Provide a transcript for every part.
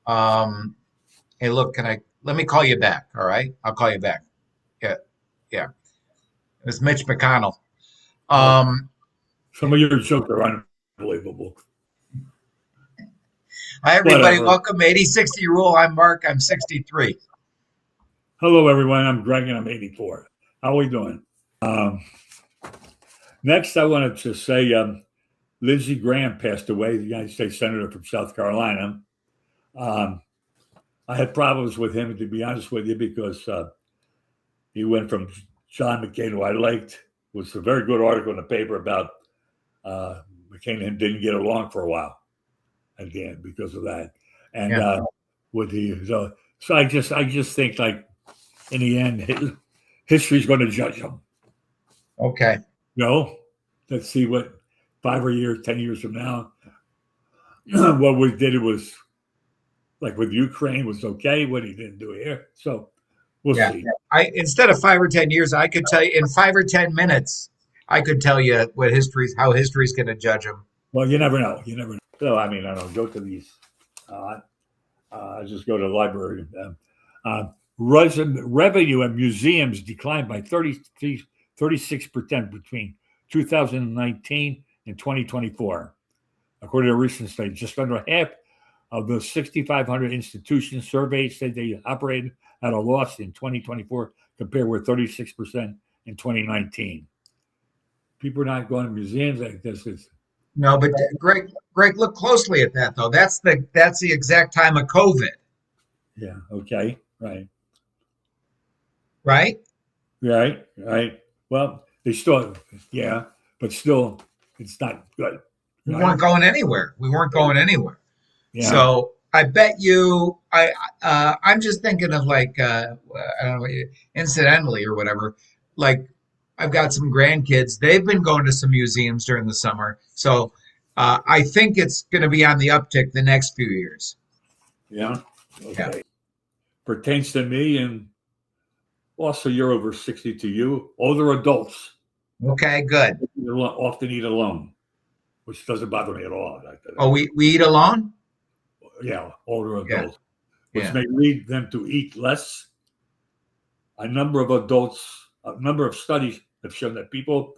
Um, hey, look, let me call you back. All right. I'll call you back. Yeah. Yeah. It was Mitch McConnell. Okay. Um, Some of your jokes are unbelievable. Hi, everybody. Whatever. Welcome. 80/60 rule. I'm Mark. I'm 63. Hello, everyone. I'm Greg, and I'm 84. How are we doing? Um, Next, I wanted to say Lindsey Graham passed away, the United States Senator from South Carolina. Um, I had problems with him, to be honest with you, because he went from John McCain, who I liked, was a very good article in the paper about McCain and him didn't get along for a while again because of that. And Yeah. with the so I just think like in the end, history's going to judge him. Okay. Let's see what 5 years, 10 years from now, what we did was like with Ukraine was okay. What he didn't do here, so we'll Yeah. see. I instead of 5 or 10 years, I could tell you in 5 or 10 minutes. I could tell you how history's going to judge him. Well, you never know. You never know. So I mean, I don't go to these. Uh, I just go to the library. Revenue at museums declined by 36% between 2019 and 2024. According to a recent study, just under half of the 6,500 institutions surveyed said they operated at a loss in 2024, compared with 36% in 2019. People are not going to museums like this. No, but Greg, look closely at that though. That's the exact time of COVID, Yeah, okay, right. right? Right, right. Well, they still, yeah, but still, it's not good, We right? weren't going anywhere. We weren't going anywhere. Yeah, So I bet you, I'm just thinking of like, I don't know, incidentally or whatever. Like, I've got some grandkids. They've been going to some museums during the summer. So I think it's going to be on the uptick the next few years. yeah, Yeah. okay. Pertains to me, and also you're over 60 to you. Older adults Okay. Good. often eat alone, which doesn't bother me at all. Oh, we eat alone. Yeah, older Yeah. adults, which Yeah. may lead them to eat less. A number of studies have shown that people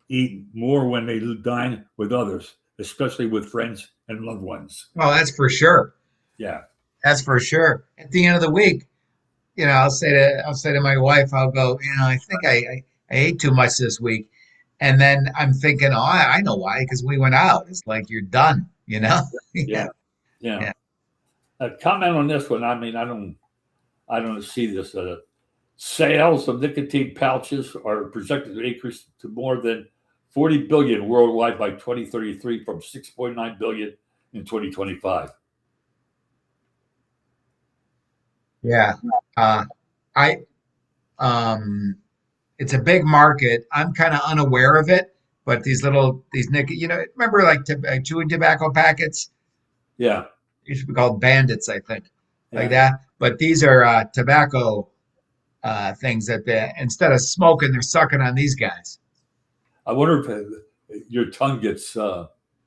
eat more when they dine with others, especially with friends and loved ones. Oh, that's for sure. Yeah, That's for sure. At the end of the week, I'll say to my wife, I'll go, I think I ate too much this week. And then I'm thinking, oh, I know why, because we went out. It's like you're done, you know? yeah, Yeah, yeah. yeah. Comment on this one. I mean, I don't see this. Sales of nicotine pouches are projected to increase to more than 40 billion worldwide by 2033, from 6.9 billion in 2025. Yeah. Uh, I um it's a big market. I'm kind of unaware of it, but these remember like chewing tobacco packets Yeah, used to be called bandits, I think, like yeah. that. But these are tobacco things that instead of smoking, they're sucking on these guys. I wonder if your tongue gets.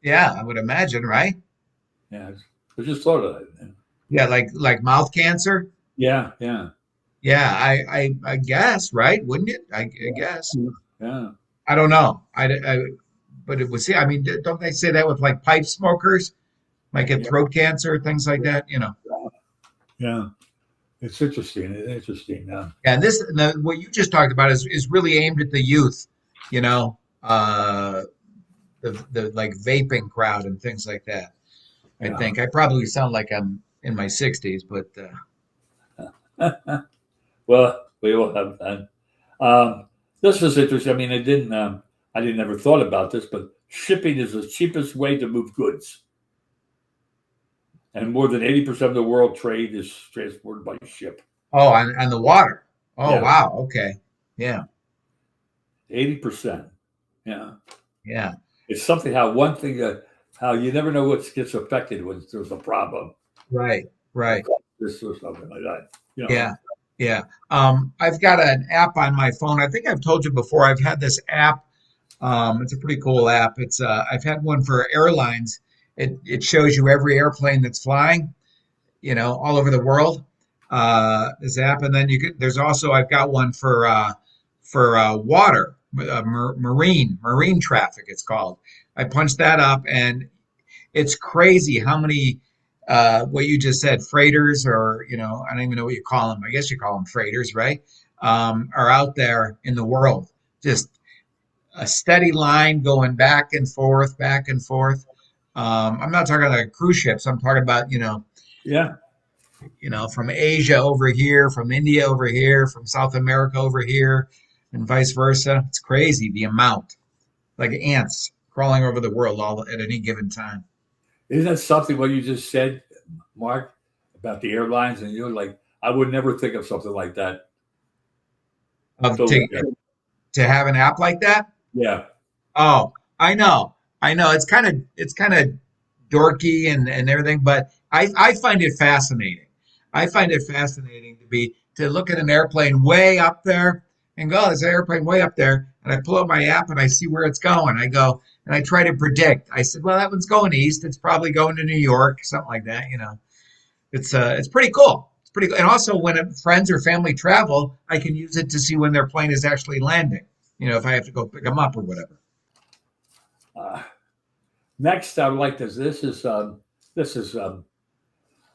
Yeah, I would imagine, right? Yeah, I just thought of that. Yeah, like mouth cancer. Yeah, yeah, Yeah, I guess, right? Wouldn't it? I guess. yeah, I don't know. But it was. I mean, don't they say that with like pipe smokers might get yeah, throat cancer, things like that? You know. yeah. It's interesting. It's interesting. And what you just talked about is really aimed at the youth. You know, the like vaping crowd and things like that. I Yeah. think I probably sound like I'm in my 60s, but Well, we all have that. This is interesting. I mean, I didn't ever thought about this, but shipping is the cheapest way to move goods, and more than 80% of the world trade is transported by ship. oh, on the water. Oh, Yeah, wow. Okay. Yeah. 80%. Yeah, Yeah. it's something how one thing how you never know what gets affected when there's a problem, Right. like Right. this or something like that. You know. Yeah. Yeah. I've got an app on my phone. I think I've told you before. I've had this app. It's a pretty cool app. I've had one for airlines. It shows you every airplane that's flying. all over the world. This app, and then there's also I've got one for water, marine traffic. It's called. I punch that up, and it's crazy how many what you just said, freighters, or I don't even know what you call them. I guess you call them freighters, right? Are out there in the world, just a steady line going back and forth, back and forth. I'm not talking like cruise ships. I'm talking about Yeah. from Asia over here, from India over here, from South America over here, and vice versa. It's crazy the amount, like ants crawling over the world all at any given time. Isn't that something what you just said, Mark, about the airlines? And you're like, I would never think of something like that. Of So, to have an app like that. yeah. Oh, I know. It's kind of dorky and everything, but I find it fascinating. I find it fascinating to look at an airplane way up there and go, there's an airplane way up there, and I pull up my app and I see where it's going. I go and I try to predict. I said, well, that one's going east. It's probably going to New York, something like that. It's pretty cool. It's pretty cool. And also when friends or family travel, I can use it to see when their plane is actually landing. If I have to go pick them up or whatever. Uh, Next, I would like this. This is.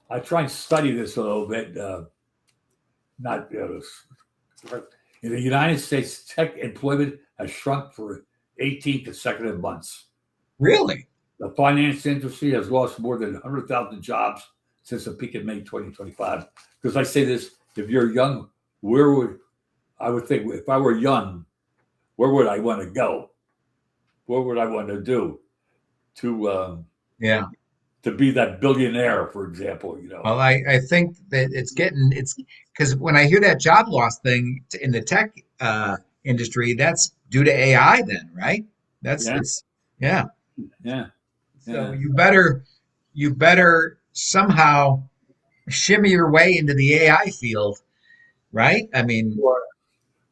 I try and study this a little bit. Not in the United States, tech employment has shrunk for 18 consecutive months. Really? The finance industry has lost more than 100,000 jobs since the peak in May 2025. Because I say this, if you're young, I would think if I were young, where would I want to go? What would I want to do Yeah. to be that billionaire, for example? Well, I think that it's because when I hear that job loss thing in the tech industry, that's due to AI then, right? Yeah, Yeah. yeah, So yeah. you better somehow shimmy your way into the AI field, right? I mean,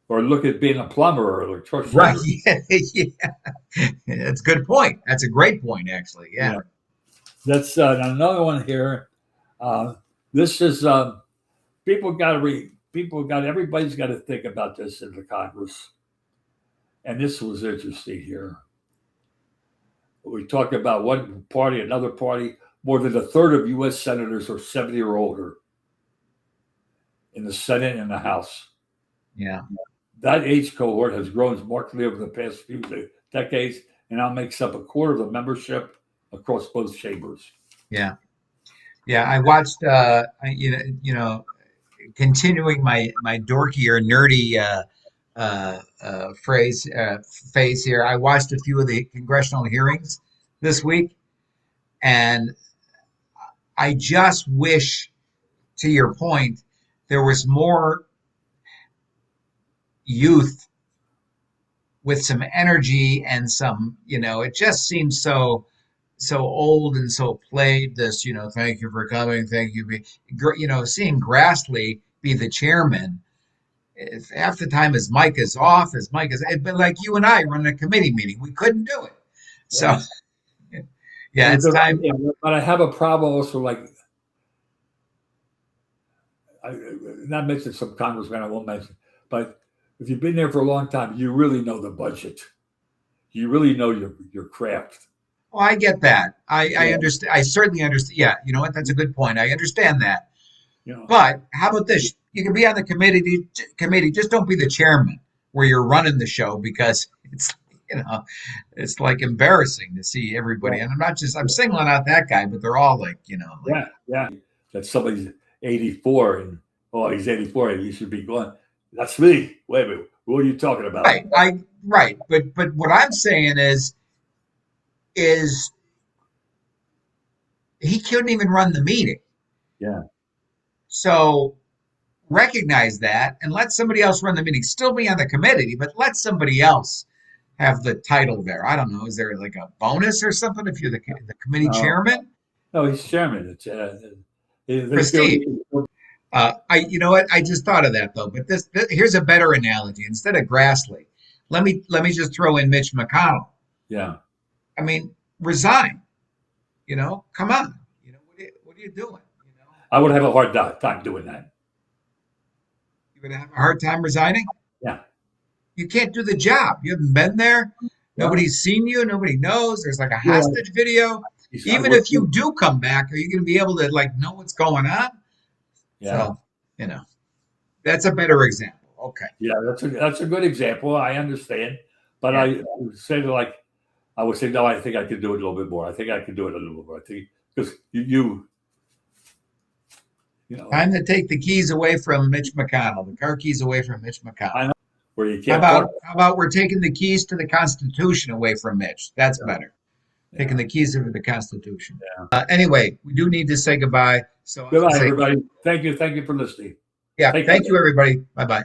Or look at being a plumber or right. electrician. Yeah. That's a good point. That's a great point, actually. Yeah. Yeah, that's another one here. Uh, this is people got to read. People got everybody's got to think about this in the Congress. And this was interesting here. We talk about one party, another party. More than a third of U.S. senators are 70 or older in the Senate and the House. Yeah. That age cohort has grown markedly over the past few decades and now makes up a quarter of the membership across both chambers. Yeah. Yeah. I watched, continuing my dorky or nerdy phrase phase here. I watched a few of the congressional hearings this week, and I just wish, to your point, there was more youth with some energy and some, it just seems so old and so played. This, thank you for coming, thank you. Seeing Grassley be the chairman, if half the time his mic is off, but like you and I run a committee meeting, we couldn't do it. So Yeah. yeah, it's time. But I have a problem also, like, not mention some congressman I won't mention, but if you've been there for a long time, you really know the budget. You really know your craft. Oh, I get that. I Yeah. understand. I certainly understand. Yeah, you know what? That's a good point. I understand that. You know, But how about this? You can be on the committee. Just don't be the chairman where you're running the show, because it's like embarrassing to see everybody. yeah, And I'm singling out that guy, but they're all like, yeah, yeah. That somebody's 84 and oh, he's 84 and you should be going. That's me. Wait a minute. What are you talking about? right. But what I'm saying is he couldn't even run the meeting. Yeah. So recognize that and let somebody else run the meeting. Still be on the committee, but let somebody else have the title there. I don't know. Is there like a bonus or something if you're the committee No, chairman? no, he's chairman. They feel. Prestige. You know what? I just thought of that though. But here's a better analogy. Instead of Grassley, let me just throw in Mitch McConnell. Yeah. I mean, resign. Come on. What are you doing? I would have a hard time doing that. You're going to have a hard time resigning? Yeah. You can't do the job. You haven't been there. Well, Nobody's seen you. Nobody knows. There's like a yeah. hostage video. Even if you do come back, are you going to be able to like know what's going on? Yeah. So, you know, that's a better example. Okay. Yeah, that's a good example. I understand, but Yeah. I would say no. I think I could do it a little bit more. I think I could do it a little bit more. I think because you know, Time to take the keys away from Mitch McConnell, the car keys away from Mitch McConnell. I know where you How can't about park. how about we're taking the keys to the Constitution away from Mitch? That's better. Taking Yeah. the keys to the Constitution. Yeah. Anyway, we do need to say goodbye. So I would Goodbye, say, everybody. Thank you for listening. yeah, Take care. thank you, everybody. Bye bye.